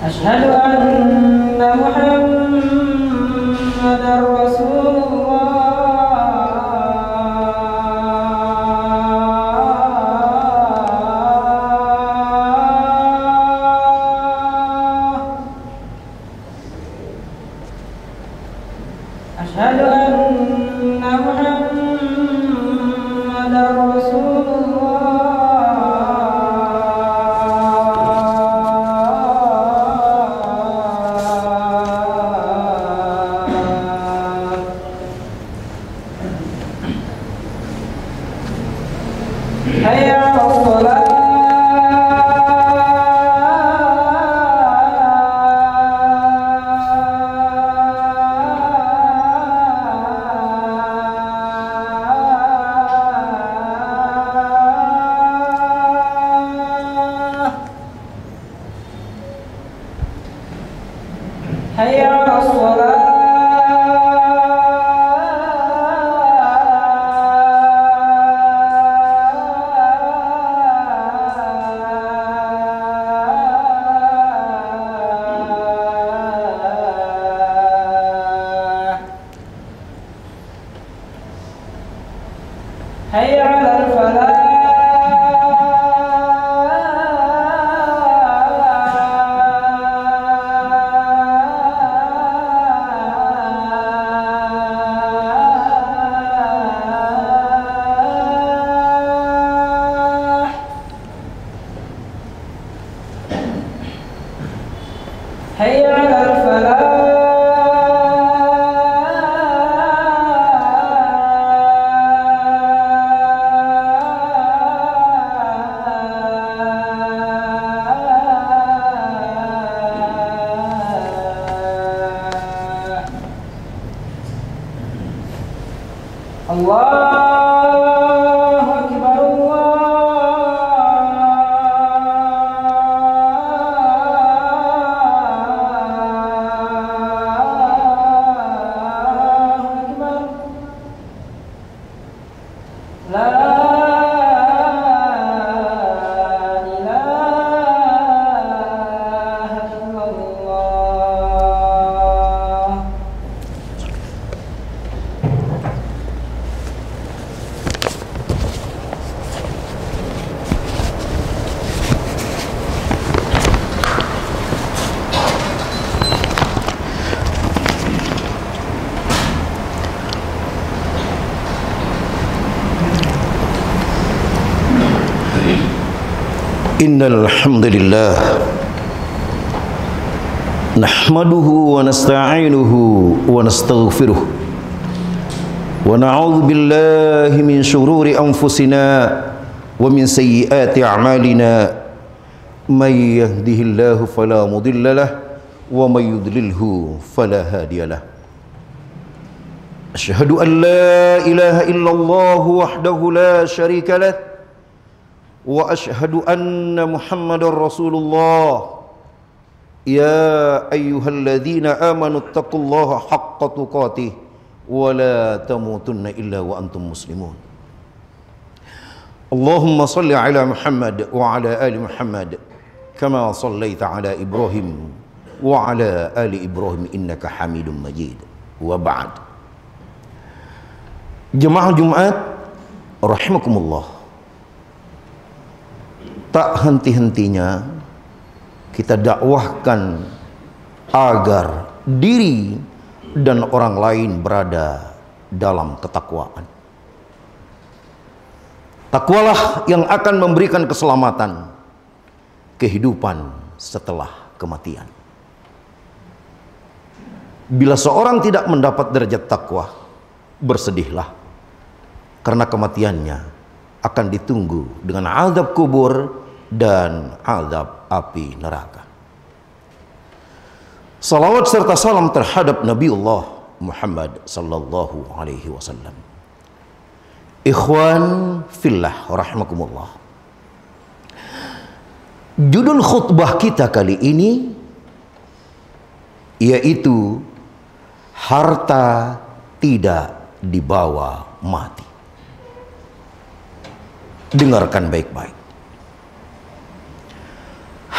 أشهد أن محمدًا رسول الله. أشهد أن محمدًا رسول حي على الصلاة. حي على الصلاة. حي على الفلاح. حي على الفلاح. الله أكبر الله أكبر. لا إله إلا الله. Innal hamdalillah nahmaduhu wa nasta'inuhu wa nastaghfiruh wa na'udzu billahi min shururi anfusina wa min sayyiati a'malina may yahdihillahu fala mudilla lahu wa may yudlilhu fala hadiya lahu. Asyhadu an la ilaha illallah wahdahu la syarika lahu wa asyhadu anna Muhammadar Rasulullah. Ya ayyuhalladzina amanu taqullaha haqqa tuqatih wa la tamutunna illa wa antum muslimun. Allahumma salli ala Muhammad wa ala ali Muhammad kama sallaita ala Ibrahim wa ala ali Ibrahim innaka Hamidum Majid. Wa ba'd. Jemaah Jumat rahimakumullah. Tak henti-hentinya kita dakwahkan agar diri dan orang lain berada dalam ketakwaan. Takwalah yang akan memberikan keselamatan, kehidupan setelah kematian. Bila seorang tidak mendapat derajat takwa, bersedihlah, karena kematiannya akan ditunggu dengan azab kubur dan azab api neraka. Salawat serta salam terhadap Nabiullah Muhammad sallallahu alaihi wasallam. Ikhwan fillah rahimakumullah. Judul khutbah kita kali ini yaitu harta tidak dibawa mati. Dengarkan baik-baik.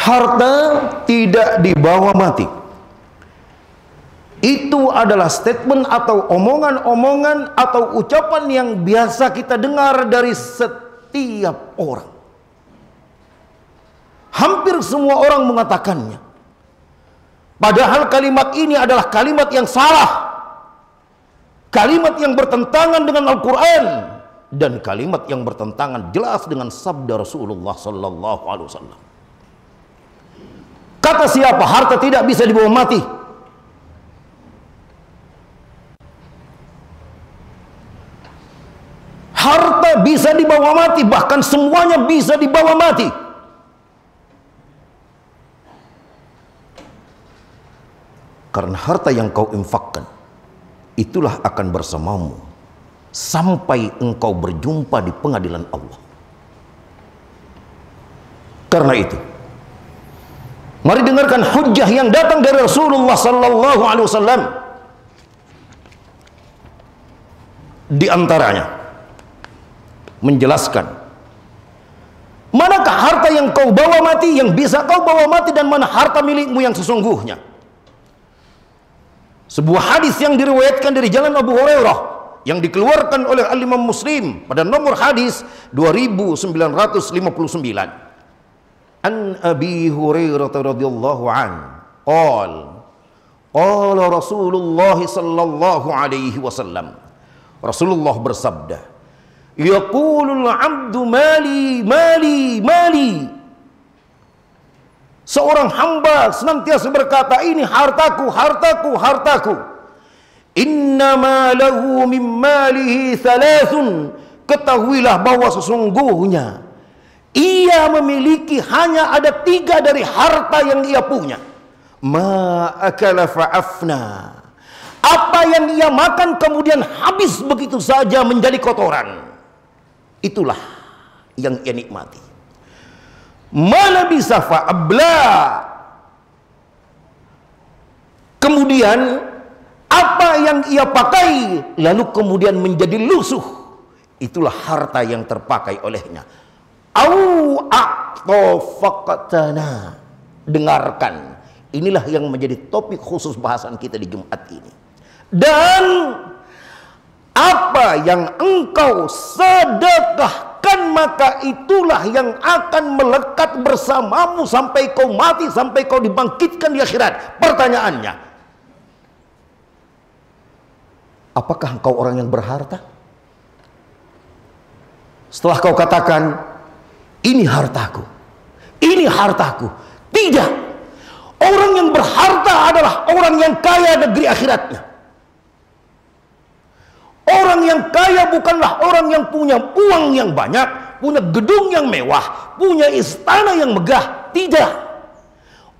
harta tidak dibawa mati. Itu adalah statement atau omongan-omongan atau ucapan yang biasa kita dengar dari setiap orang. Hampir semua orang mengatakannya. Padahal kalimat ini adalah kalimat yang salah. Kalimat yang bertentangan dengan Al-Quran. Dan kalimat yang bertentangan jelas dengan sabda Rasulullah sallallahu alaihi wasallam. Kata siapa? Harta tidak bisa dibawa mati. Harta bisa dibawa mati, bahkan semuanya bisa dibawa mati. Karena harta yang kau infakkan, itulah akan bersamamu sampai engkau berjumpa di pengadilan Allah. Karena itu, mari dengarkan hujjah yang datang dari Rasulullah sallallahu alaihi wasallam. Di antaranya menjelaskan manakah harta yang kau bawa mati, yang bisa kau bawa mati, dan mana harta milikmu yang sesungguhnya. Sebuah hadis yang diriwayatkan dari jalan Abu Hurairah yang dikeluarkan oleh Al-Imam Muslim pada nomor hadis 2959. An Abi Hurairah radhiyallahu an qala Rasulullah sallallahu alaihi wasallam, Rasulullah bersabda, yaqulul 'abdu mali mali mali. Seorang hamba senantiasa berkata, ini hartaku, hartaku, hartaku. Innama lahu min malihi thalathun. Ketahuilah bahwa sesungguhnya ia memiliki hanya ada 3 dari harta yang ia punya. Ma akala fa'afna. Apa yang ia makan kemudian habis begitu saja menjadi kotoran. Itulah yang ia nikmati. Mana bisa fa'abla. Kemudian apa yang ia pakai lalu kemudian menjadi lusuh. Itulah harta yang terpakai olehnya. Au a'tafaqtana. Dengarkan, inilah yang menjadi topik khusus bahasan kita di Jumat ini. Dan apa yang engkau sedekahkan, maka itulah yang akan melekat bersamamu sampai kau mati, sampai kau dibangkitkan di akhirat. Pertanyaannya, apakah engkau orang yang berharta? Setelah kau katakan, ini hartaku, ini hartaku. Tidak. Orang yang berharta adalah orang yang kaya negeri akhiratnya. Orang yang kaya bukanlah orang yang punya uang yang banyak, punya gedung yang mewah, punya istana yang megah. Tidak.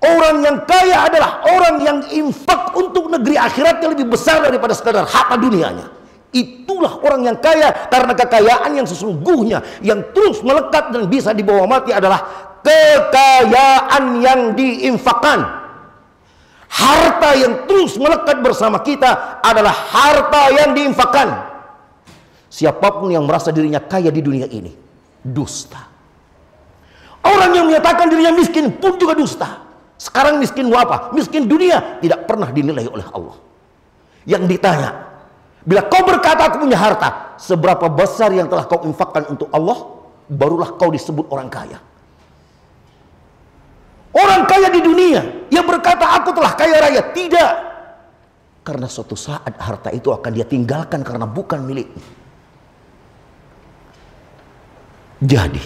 Orang yang kaya adalah orang yang infak untuk negeri akhiratnya lebih besar daripada sekadar harta dunianya. Itulah orang yang kaya, karena kekayaan yang sesungguhnya yang terus melekat dan bisa dibawa mati adalah kekayaan yang diinfakkan. Harta yang terus melekat bersama kita adalah harta yang diinfakkan. Siapapun yang merasa dirinya kaya di dunia ini, dusta. Orang yang menyatakan dirinya miskin pun juga dusta. Sekarang miskin apa? Miskin dunia tidak pernah dinilai oleh Allah. Yang ditanya, bila kau berkata aku punya harta, seberapa besar yang telah kau infakkan untuk Allah, barulah kau disebut orang kaya. Orang kaya di dunia yang berkata aku telah kaya raya, tidak. Karena suatu saat harta itu akan dia tinggalkan karena bukan miliknya. Jadi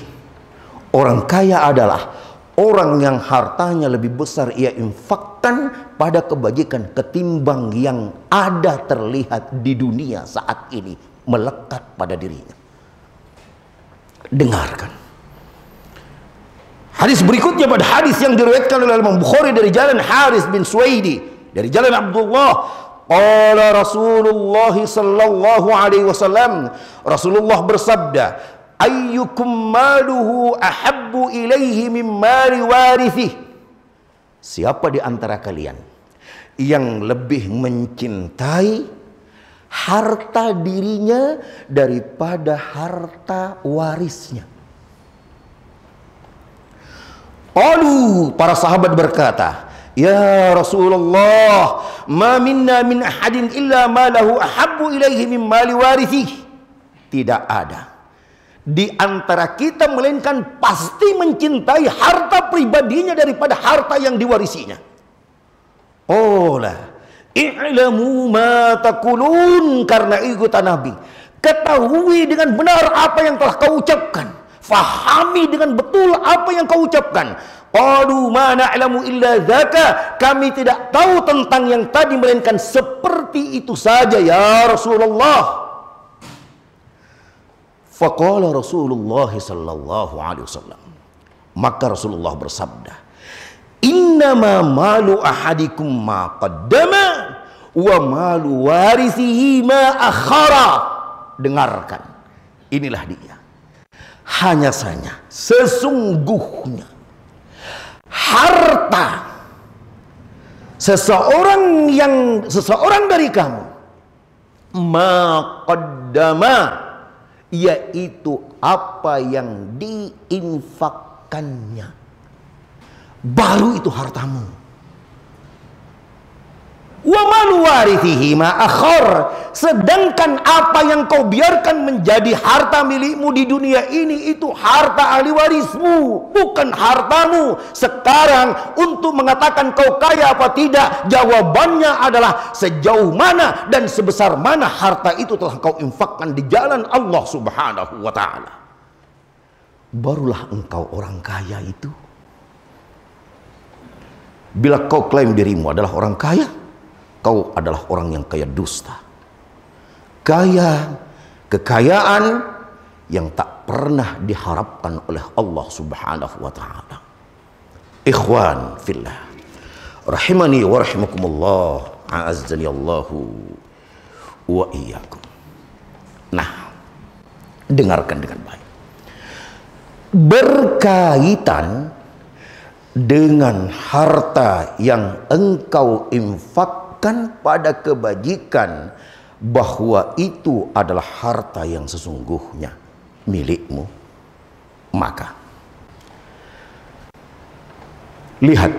orang kaya adalah orang yang hartanya lebih besar ia infakkan pada kebajikan ketimbang yang ada terlihat di dunia saat ini melekat pada dirinya. Dengarkan hadis berikutnya, pada hadis yang diriwayatkan oleh Imam Bukhari dari jalan Haris bin Suwaidi, dari jalan Abdullah, qala Rasulullah sallallahu alaihi wasallam, Rasulullah bersabda, ayyukum maluhu ahabbu ilaihi min mali warithih. Siapa di antara kalian yang lebih mencintai harta dirinya daripada harta warisnya? Qalu, para sahabat berkata, ya Rasulullah, ma minna min ahadin illa ma lahu ahabbu ilaihi min mali warithih. Tidak ada di antara kita melainkan pasti mencintai harta pribadinya daripada harta yang diwarisinya. Olah, i'lamu ma taqulun, karena itu kata Nabi, ketahui dengan benar apa yang telah kau ucapkan, fahami dengan betul apa yang kau ucapkan. Qalu ma na'lamu illa dzaka, kami tidak tahu tentang yang tadi melainkan seperti itu saja ya Rasulullah. Faqala Rasulullah sallallahu alaihi wasallam, maka Rasulullah bersabda, innama malu ahadikum ma qaddama wa malu warithihi ma akhara. Dengarkan, inilah dia. Hanya saja sesungguhnya harta seseorang dari kamu ma qaddama, yaitu apa yang diinfakkannya, baru itu hartamu. Wa malu warithihi ma akhar, sedangkan apa yang kau biarkan menjadi harta milikmu di dunia ini itu harta ahli warismu, bukan hartamu. Sekarang untuk mengatakan kau kaya apa tidak, jawabannya adalah sejauh mana dan sebesar mana harta itu telah kau infakkan di jalan Allah Subhanahu wa ta'ala. Barulah engkau orang kaya itu. Bila kau klaim dirimu adalah orang kaya, kau adalah orang yang kaya dusta. Kekayaan yang tak pernah diharapkan oleh Allah Subhanahu wa ta'ala. Ikhwan fillah, rahimani wa rahimakumullah, a'azzani Allahu wa iyyakum. Nah, dengarkan dengan baik. Berkaitan dengan harta yang engkau infak pada kebajikan, bahwa itu adalah harta yang sesungguhnya milikmu, maka lihat,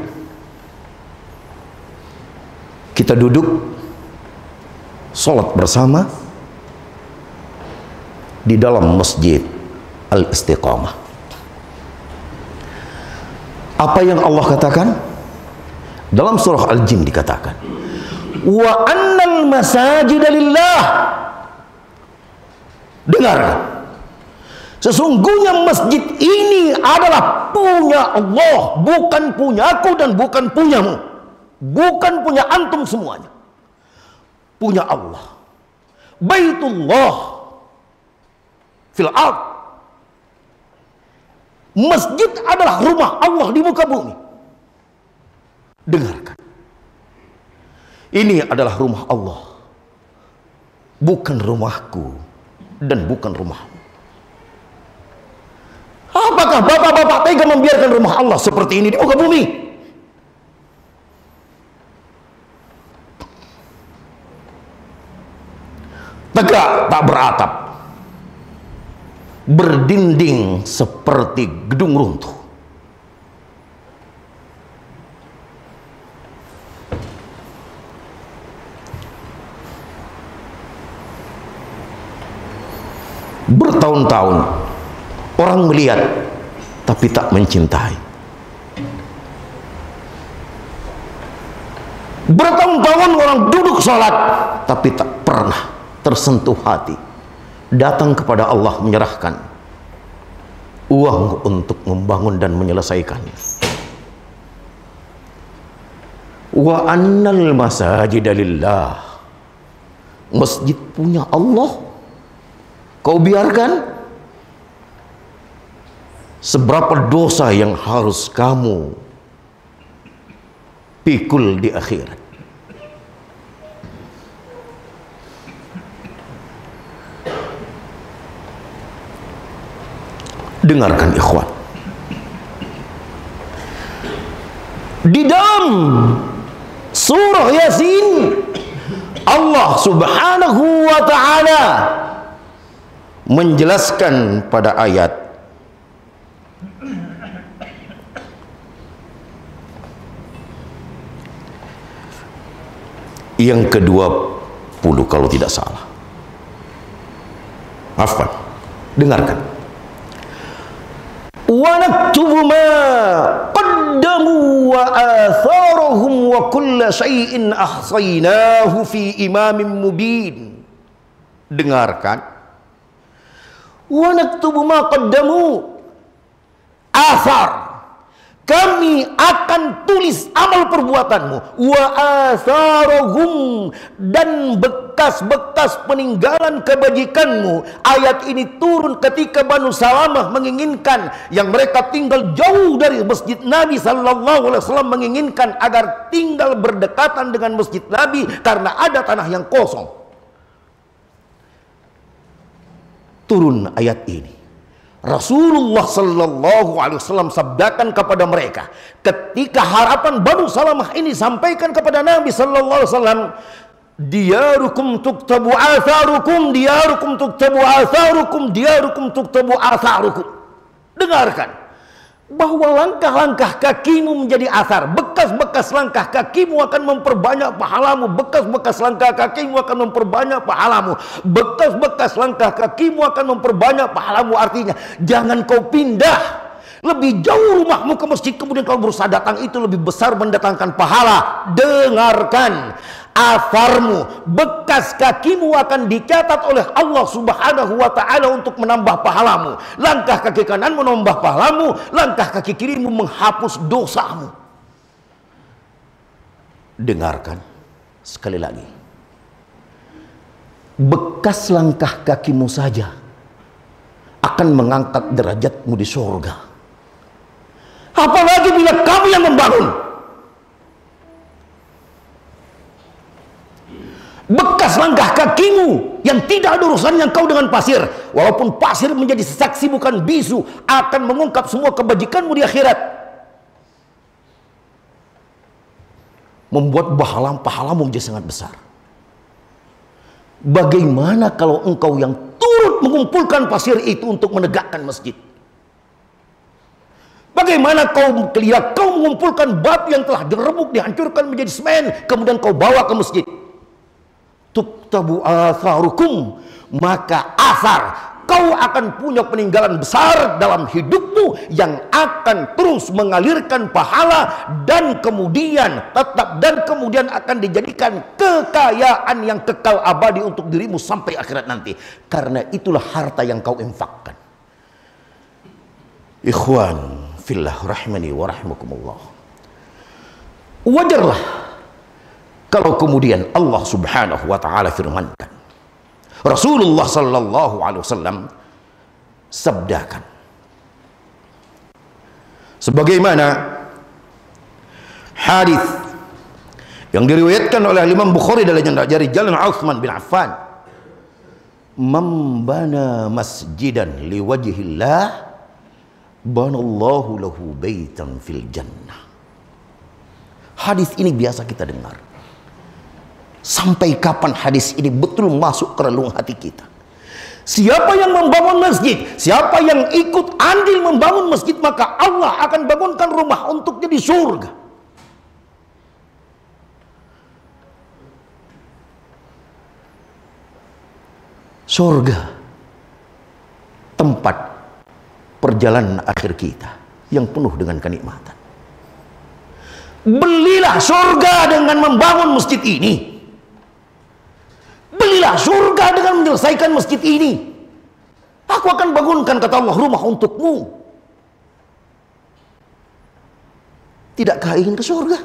kita duduk sholat bersama di dalam masjid Al-Istiqamah. Apa yang Allah katakan dalam surah Al-Jin? Dikatakan, wa annal masajida lillah. Dengarkan, sesungguhnya masjid ini adalah punya Allah, bukan punyaku dan bukan punyamu, bukan punya antum semuanya, punya Allah. Baitullah fil ard, masjid adalah rumah Allah di muka bumi. Dengarkan, ini adalah rumah Allah, bukan rumahku dan bukan rumahmu. Apakah bapak-bapak tega membiarkan rumah Allah seperti ini di muka bumi? Tegak tak beratap, berdinding seperti gedung runtuh. Bertahun-tahun orang melihat tapi tak mencintai. Bertahun-tahun orang duduk sholat tapi tak pernah tersentuh hati datang kepada Allah menyerahkan uang untuk membangun dan menyelesaikannya. Wa annal masajida lillah, masjid punya Allah, kau biarkan. Seberapa dosa yang harus kamu pikul di akhirat. Dengarkan ikhwan, di dalam surah Yasin Allah Subhanahu wa ta'ala menjelaskan pada ayat yang ke-20 kalau tidak salah. Afwan, dengarkan. Wa naktubu ma qaddamu wa atharuhum wa kulla syai'in ahsaynahu fi imamin mubin. Dengarkan. Wa naktubu ma qaddamu, athar, kami akan tulis amal perbuatanmu, wa atharuhum, dan bekas-bekas peninggalan kebajikanmu. Ayat ini turun ketika Banu Salamah menginginkan, yang mereka tinggal jauh dari masjid Nabi sallallahu alaihi wasallam, menginginkan agar tinggal berdekatan dengan masjid Nabi karena ada tanah yang kosong. Turun ayat ini. Rasulullah sallallahu alaihi wasallam sabdakan kepada mereka ketika harapan Banu Salamah ini sampaikan kepada Nabi sallallahu alaihi wasallam, diyarukum tuktabu atharukum, diyarukum tuktabu atharukum, diyarukum tuktabu atharukum. Dengarkan bahwa langkah-langkah kakimu menjadi athar, bekas-bekas langkah kakimu akan memperbanyak pahalamu, bekas-bekas langkah kakimu akan memperbanyak pahalamu, bekas-bekas langkah kakimu akan memperbanyak pahalamu. Artinya jangan kau pindah lebih jauh rumahmu ke masjid kemudian kau berusaha datang, itu lebih besar mendatangkan pahala. Dengarkan, atharmu, bekas kakimu akan dicatat oleh Allah subhanahu wa ta'ala untuk menambah pahalamu. Langkah kaki kanan menambah pahalamu, langkah kaki kirimu menghapus dosamu. Dengarkan sekali lagi, bekas langkah kakimu saja akan mengangkat derajatmu di surga, apalagi bila kamu yang membangun. Bekas langkah kakimu yang tidak ada urusannya kau dengan pasir, walaupun pasir menjadi saksi bukan bisu, akan mengungkap semua kebajikanmu di akhirat, membuat pahalamu menjadi sangat besar. Bagaimana kalau engkau yang turut mengumpulkan pasir itu untuk menegakkan masjid? Bagaimana kau mengumpulkan batu yang telah diremuk, dihancurkan menjadi semen, kemudian kau bawa ke masjid? Tuktabu atharukum, maka asar, kau akan punya peninggalan besar dalam hidupmu yang akan terus mengalirkan pahala dan kemudian akan dijadikan kekayaan yang kekal abadi untuk dirimu sampai akhirat nanti. Karena itulah harta yang kau infakkan. Ikhwan fillah rahimani wa rahimakumullah, wajarlah kalau kemudian Allah subhanahu wa ta'ala firmankan, Rasulullah sallallahu alaihi wasallam sabdakan, sebagaimana hadis yang diriwayatkan oleh Imam Bukhari dari jalan Utsman bin Affan, "Man bana masjidan liwajhillah, banallahu lahu baitan fil jannah." Hadis ini biasa kita dengar. Sampai kapan hadis ini betul masuk ke relung hati kita? Siapa yang membangun masjid, siapa yang ikut andil membangun masjid, maka Allah akan bangunkan rumah untuk jadi surga. Surga, tempat perjalanan akhir kita yang penuh dengan kenikmatan. Belilah surga dengan membangun masjid ini. Belilah surga dengan menyelesaikan masjid ini. Aku akan bangunkan, kata Allah, rumah untukmu. Tidakkah ingin ke surga?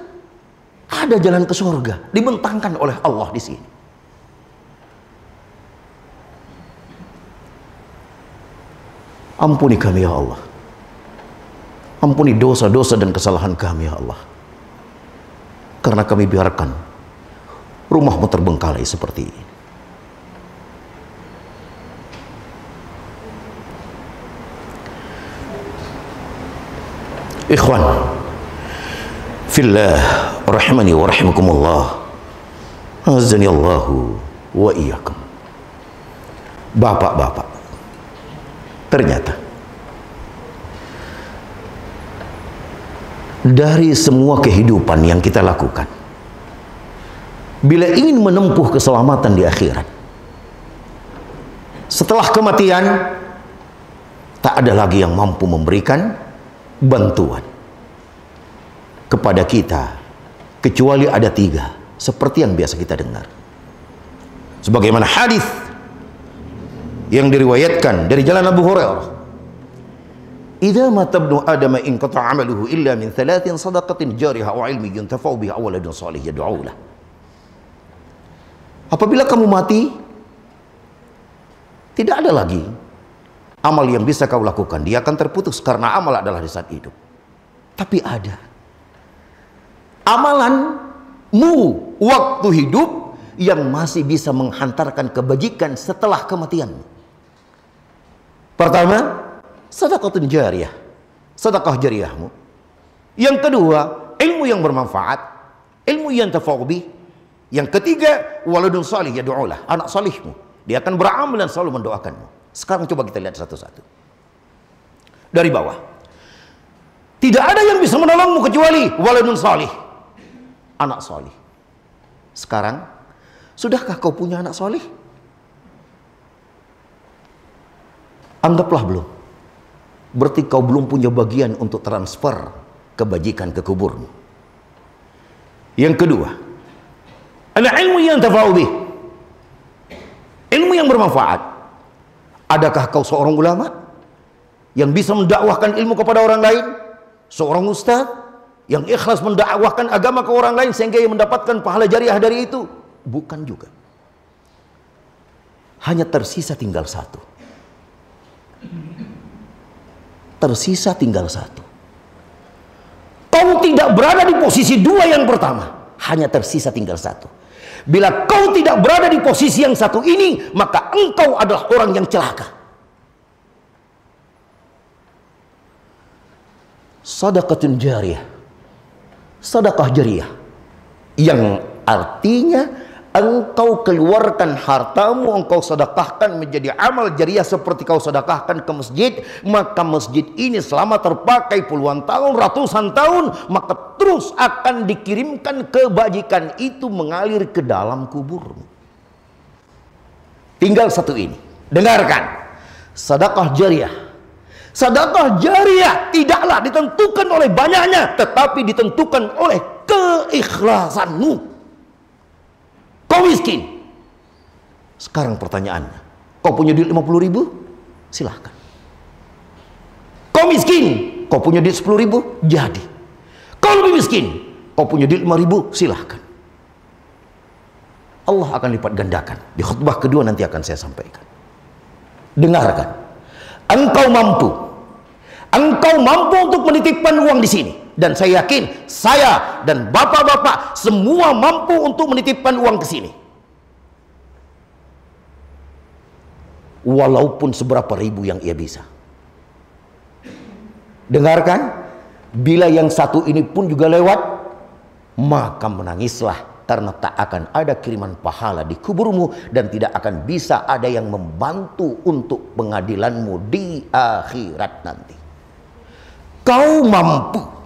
Ada jalan ke surga, dibentangkan oleh Allah di sini. Ampuni kami ya Allah. Ampuni dosa-dosa dan kesalahan kami ya Allah. Karena kami biarkan rumahmu terbengkalai seperti ini. Ikhwan fillah rahimani wa rahimakumullah, azani Allahu wa iyyakum. Bapak-bapak, ternyata dari semua kehidupan yang kita lakukan, bila ingin menempuh keselamatan di akhirat, setelah kematian tak ada lagi yang mampu memberikan bantuan kepada kita kecuali ada tiga, seperti yang biasa kita dengar. Sebagaimana hadis yang diriwayatkan dari jalan Abu Hurairah, "Idza mata ibnu Adam in qata'a 'amaluhu illa min thalathin sadaqatin jarihah wa 'ilmin yuntafa'u bihi aw waladun salih yad'u lahu." Apabila kamu mati, tidak ada lagi amal yang bisa kau lakukan, dia akan terputus karena amal adalah di saat hidup. Tapi ada amalanmu waktu hidup yang masih bisa menghantarkan kebajikan setelah kematianmu. Pertama, sedekahun jariyah, sedekah jariyahmu. Yang kedua, ilmu yang bermanfaat, ilmu yang tafawbi. Yang ketiga, waladun salih yad'ulah, anak salihmu, dia akan beramal dan selalu mendoakanmu. Sekarang coba kita lihat satu-satu dari bawah. Tidak ada yang bisa menolongmu kecuali waladun salih, anak salih. Sekarang, sudahkah kau punya anak salih? Anggaplah belum. Berarti kau belum punya bagian untuk transfer kebajikan ke kuburmu. Yang kedua, ada ilmu yang tafawbi, ilmu yang bermanfaat. Adakah kau seorang ulama yang bisa mendakwahkan ilmu kepada orang lain? Seorang ustaz yang ikhlas mendakwahkan agama ke orang lain sehingga ia mendapatkan pahala jariah dari itu? Bukan juga. Hanya tersisa tinggal satu. Tersisa tinggal satu. Kau tidak berada di posisi dua yang pertama. Hanya tersisa tinggal satu. Bila kau tidak berada di posisi yang satu ini, maka engkau adalah orang yang celaka. Sedekahun jariyah, sedekah jariyah, yang artinya engkau keluarkan hartamu, engkau sedekahkan menjadi amal jariyah seperti kau sedekahkan ke masjid, maka masjid ini selama terpakai puluhan tahun, ratusan tahun, maka terus akan dikirimkan kebajikan itu mengalir ke dalam kuburmu. Tinggal satu ini, dengarkan, sedekah jariyah. Sedekah jariyah tidaklah ditentukan oleh banyaknya, tetapi ditentukan oleh keikhlasanmu. Kau miskin. Sekarang pertanyaannya, kau punya duit 50.000? Silahkan. Kau miskin, kau punya duit 10.000? Jadi. Kau lebih miskin, kau punya duit 5.000? Silahkan. Allah akan lipat gandakan. Di khutbah kedua nanti akan saya sampaikan. Dengarkan. Engkau mampu untuk menitipkan uang di sini. Dan saya yakin, saya dan bapak-bapak semua mampu untuk menitipkan uang ke sini. Walaupun seberapa ribu yang ia bisa. Dengarkan, bila yang satu ini pun juga lewat, maka menangislah, karena tak akan ada kiriman pahala di kuburmu, dan tidak akan bisa ada yang membantu untuk pengadilanmu di akhirat nanti. Kau mampu.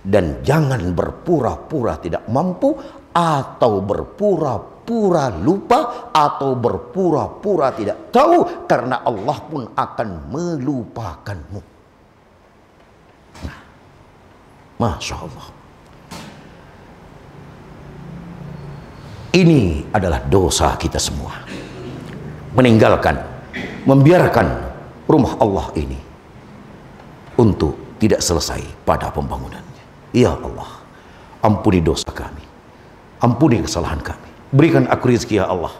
Dan jangan berpura-pura tidak mampu, atau berpura-pura lupa, atau berpura-pura tidak tahu, karena Allah pun akan melupakanmu. Nah, Masya Allah. Ini adalah dosa kita semua. Meninggalkan, membiarkan rumah Allah ini untuk tidak selesai pada pembangunannya. Ya Allah, ampuni dosa kami, ampuni kesalahan kami, berikan aku rezeki ya Allah.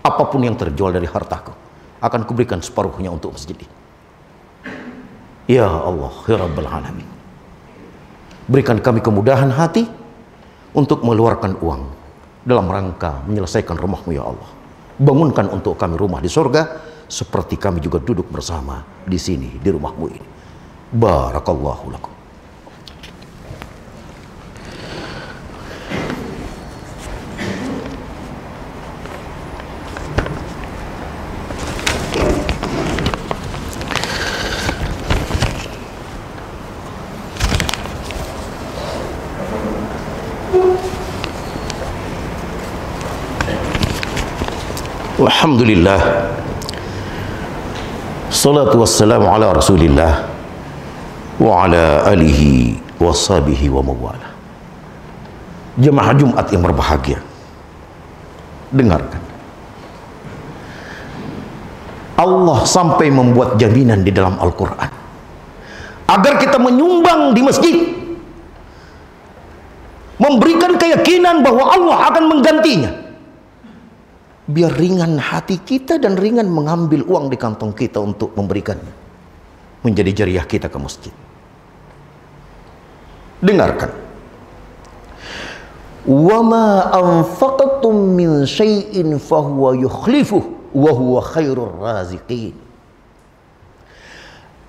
Apapun yang terjual dari hartaku, akan kuberikan separuhnya untuk masjid ini. Ya Allah, ya Rabbal Alamin, berikan kami kemudahan hati untuk mengeluarkan uang dalam rangka menyelesaikan rumahmu ya Allah. Bangunkan untuk kami rumah di surga, seperti kami juga duduk bersama di sini, di rumahmu ini. Barakallahu lakum. Alhamdulillah. Salatu wassalamu ala Rasulillah wa ala alihi wa sahbihi wa mawala. Jemaah Jumat yang berbahagia, dengarkan. Allah sampai membuat jaminan di dalam Al-Quran agar kita menyumbang di masjid, memberikan keyakinan bahwa Allah akan menggantinya, biar ringan hati kita dan ringan mengambil uang di kantong kita untuk memberikannya, menjadi jariah kita ke masjid. Dengarkan. Wa ma anfaqtum min syai'in fahuwa yukhlifuh wa huwa khairur raziqin.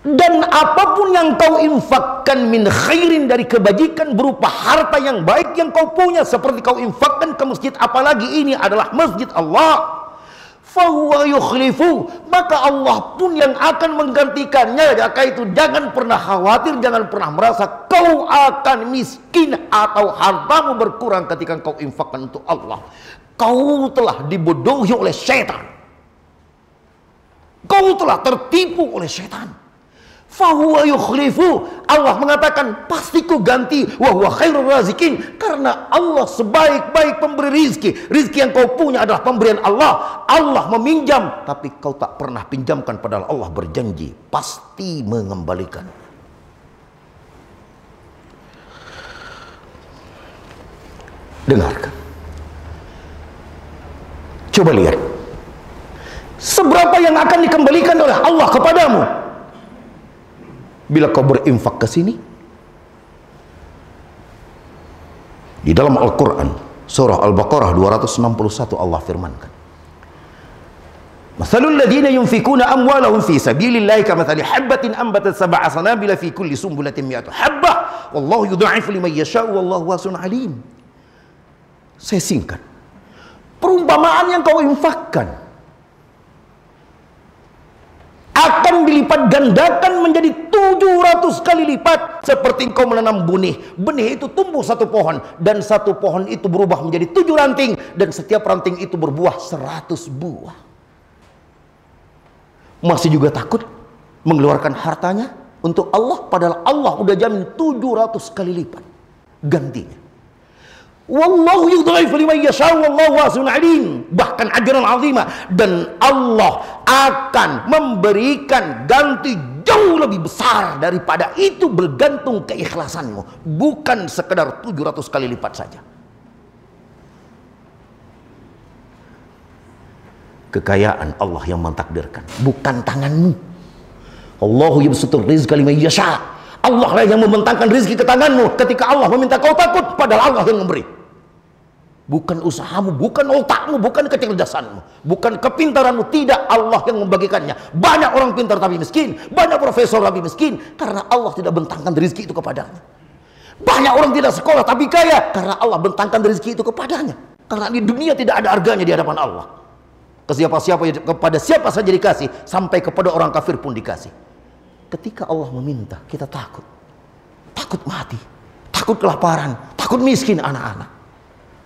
Dan apapun yang kau infakkan min khairin, dari kebajikan berupa harta yang baik yang kau punya, seperti kau infakkan ke masjid, apalagi ini adalah masjid Allah, fahuwa yukhlifu, maka Allah pun yang akan menggantikannya. Maka itu jangan pernah khawatir, jangan pernah merasa kau akan miskin atau hartamu berkurang ketika kau infakkan untuk Allah. Kau telah dibodohi oleh setan, kau telah tertipu oleh setan. Fahuwa yukhlifu, Allah mengatakan pasti ku ganti, wa huwa khairur razikin, karena Allah sebaik-baik pemberi rizki. Rizki yang kau punya adalah pemberian Allah. Allah meminjam, tapi kau tak pernah pinjamkan, padahal Allah berjanji pasti mengembalikan. Dengarkan. Coba lihat seberapa yang akan dikembalikan oleh Allah kepadamu bila kau berinfak ke sini. Di dalam Al-Quran surah Al-Baqarah 261 Allah firmankan, Mathalul ladzina yunfikuna amwalahum fi sabilillahi kamathali habbatin ambatat sab'a sanabila fi kulli sumbulatin mi'atu habbah wallahu yudha'ifu liman yasha'u wallahu wasi'un alim. Saya singkat. Perumpamaan yang kau infakkan akan dilipat gandakan menjadi 700 kali lipat, seperti engkau menanam benih. Benih itu tumbuh satu pohon, dan satu pohon itu berubah menjadi 7 ranting, dan setiap ranting itu berbuah 100 buah. Masih juga takut mengeluarkan hartanya untuk Allah, padahal Allah udah jamin 700 kali lipat gantinya. Wallahu yudha'ifu liman yasha'u wallahu wasi'un alim. Bahkan ajran azimah, dan Allah akan memberikan ganti jauh lebih besar daripada itu, bergantung keikhlasanmu, bukan sekedar 700 kali lipat saja. Kekayaan Allah yang mentakdirkan, bukan tanganmu. Allahu yabsutur rizqa liman yasha'. Allah lah yang membentangkan rezeki ke tanganmu. Ketika Allah meminta kau takut, padahal Allah yang memberi. Bukan usahamu, bukan otakmu, bukan kecerdasanmu, bukan kepintaranmu. Tidak, Allah yang membagikannya. Banyak orang pintar tapi miskin, banyak profesor tapi miskin, karena Allah tidak bentangkan rezeki itu kepadanya. Banyak orang tidak sekolah tapi kaya, karena Allah bentangkan rezeki itu kepadanya. Karena di dunia tidak ada harganya di hadapan Allah. Kepada siapa saja dikasih, sampai kepada orang kafir pun dikasih. Ketika Allah meminta, kita takut. Takut mati, takut kelaparan, takut miskin anak-anak.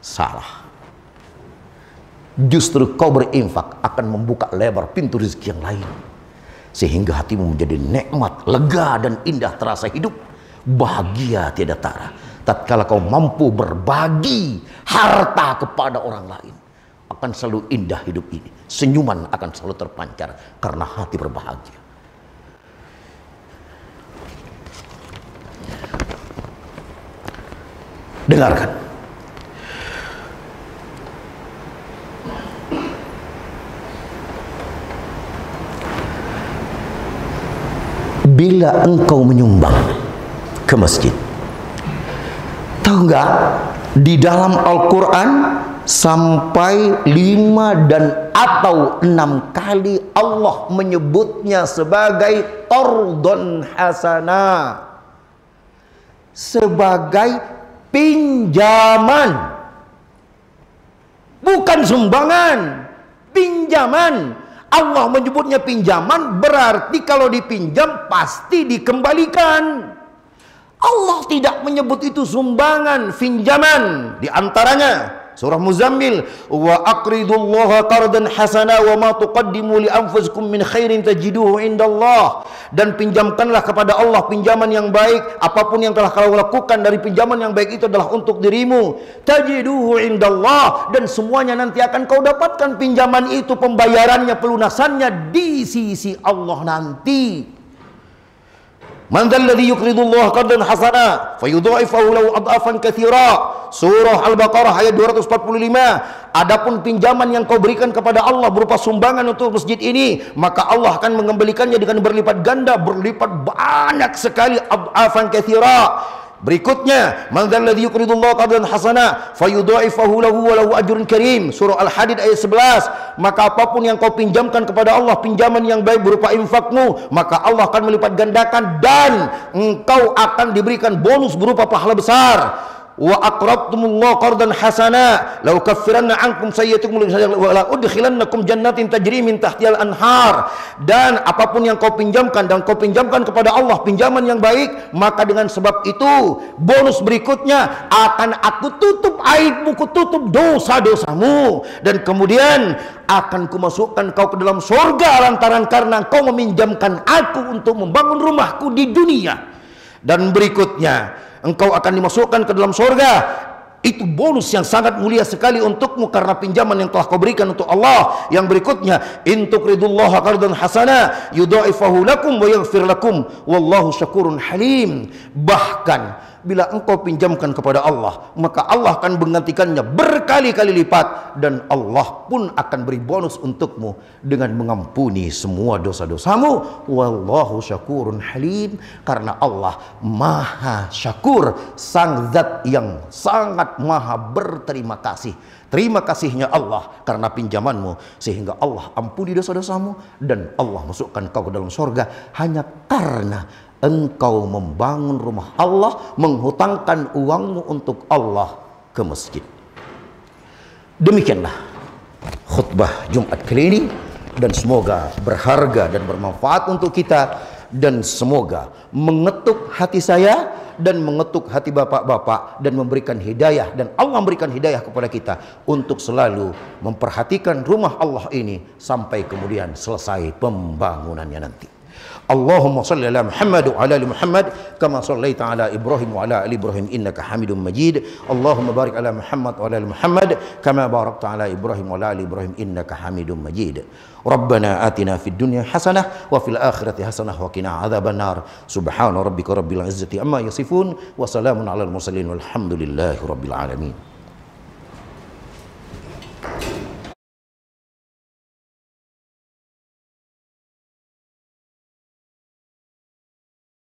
Salah. Justru kau berinfak akan membuka lebar pintu rezeki yang lain, sehingga hatimu menjadi nikmat, lega dan indah terasa hidup, bahagia tiada tara. Tatkala kau mampu berbagi harta kepada orang lain, akan selalu indah hidup ini. Senyuman akan selalu terpancar karena hati berbahagia. Dengarkan. Bila engkau menyumbang ke masjid, tahu nggak, di dalam Al-Quran sampai 5 dan atau 6 kali Allah menyebutnya sebagai qardun hasanah, sebagai pinjaman, bukan sumbangan, pinjaman. Allah menyebutnya pinjaman, berarti kalau dipinjam pasti dikembalikan. Allah tidak menyebut itu sumbangan, pinjaman. Di antaranya surah Muzammil, wa aqridullaha qardan hasana wa ma tuqaddimu li anfusikum min khairin tajiduhu indallah. Dan pinjamkanlah kepada Allah pinjaman yang baik, apapun yang telah kau lakukan dari pinjaman yang baik itu adalah untuk dirimu, tajiduhu indallah, dan semuanya nanti akan kau dapatkan pinjaman itu, pembayarannya, pelunasannya di sisi Allah nanti. Man dzalladzi yuqridullaha qardan hasana fayudha'ifahu lahu adhafan katsira. Surah Al-Baqarah ayat 245. Adapun pinjaman yang kau berikan kepada Allah berupa sumbangan untuk masjid ini, maka Allah akan mengembalikannya dengan berlipat ganda, berlipat banyak sekali, adhafan katsira. Berikutnya, man dzalladzi yuqridullaha qardan hasana fayudha'ifahu lahu wa lahu ajrun karim. Surah Al-Hadid ayat 11. Maka apapun yang kau pinjamkan kepada Allah, pinjaman yang baik berupa infakmu, maka Allah akan melipat gandakan dan engkau akan diberikan bonus berupa pahala besar. Wa aqrabtumullah qardan hasana law kaffiranna ankum sayyi'atukum wa la udkhilannakum jannatin tajri min tahtihal anhar. Dan apapun yang kau pinjamkan dan kau pinjamkan kepada Allah pinjaman yang baik, maka dengan sebab itu bonus berikutnya akan aku tutup aibmu, ku tutup dosa-dosamu, dan kemudian akan kumasukkan kau ke dalam surga lantaran karena kau meminjamkan aku untuk membangun rumahku di dunia. Dan berikutnya engkau akan dimasukkan ke dalam surga. Itu bonus yang sangat mulia sekali untukmu karena pinjaman yang telah kau berikan untuk Allah. Yang berikutnya, in tuqridullaha qardan hasana yudha'ifahu lakum wa yaghfir lakum wallahu syakurun halim. Bahkan bila engkau pinjamkan kepada Allah, maka Allah akan menggantikannya berkali-kali lipat, dan Allah pun akan beri bonus untukmu dengan mengampuni semua dosa-dosamu. Wallahu syakurun halim, karena Allah maha syakur, sang zat yang sangat maha berterima kasih. Terima kasihnya Allah karena pinjamanmu, sehingga Allah ampuni dosa-dosamu dan Allah masukkan kau ke dalam surga hanya karena engkau membangun rumah Allah, menghutangkan uangmu untuk Allah ke masjid. Demikianlah khutbah Jumat kali ini, dan semoga berharga dan bermanfaat untuk kita, dan semoga mengetuk hati saya dan mengetuk hati bapak-bapak dan memberikan hidayah, dan Allah memberikan hidayah kepada kita untuk selalu memperhatikan rumah Allah ini sampai kemudian selesai pembangunannya nanti. Allahumma salli ala Muhammad wa ala ali Muhammad kama sallaita ala Ibrahim wa ala ali Ibrahim innaka Hamidum Majid. Allahumma barik ala Muhammad wa ala ali Muhammad kama barakta ala Ibrahim wa ala ali Ibrahim innaka Hamidum Majid. Rabbana atina fid dunya hasanah wa fil akhirati hasanah wa qina adzaban nar. Subhana rabbika rabbil izzati amma yasifun wa salamun alal mursalin walhamdulillahi rabbil alamin.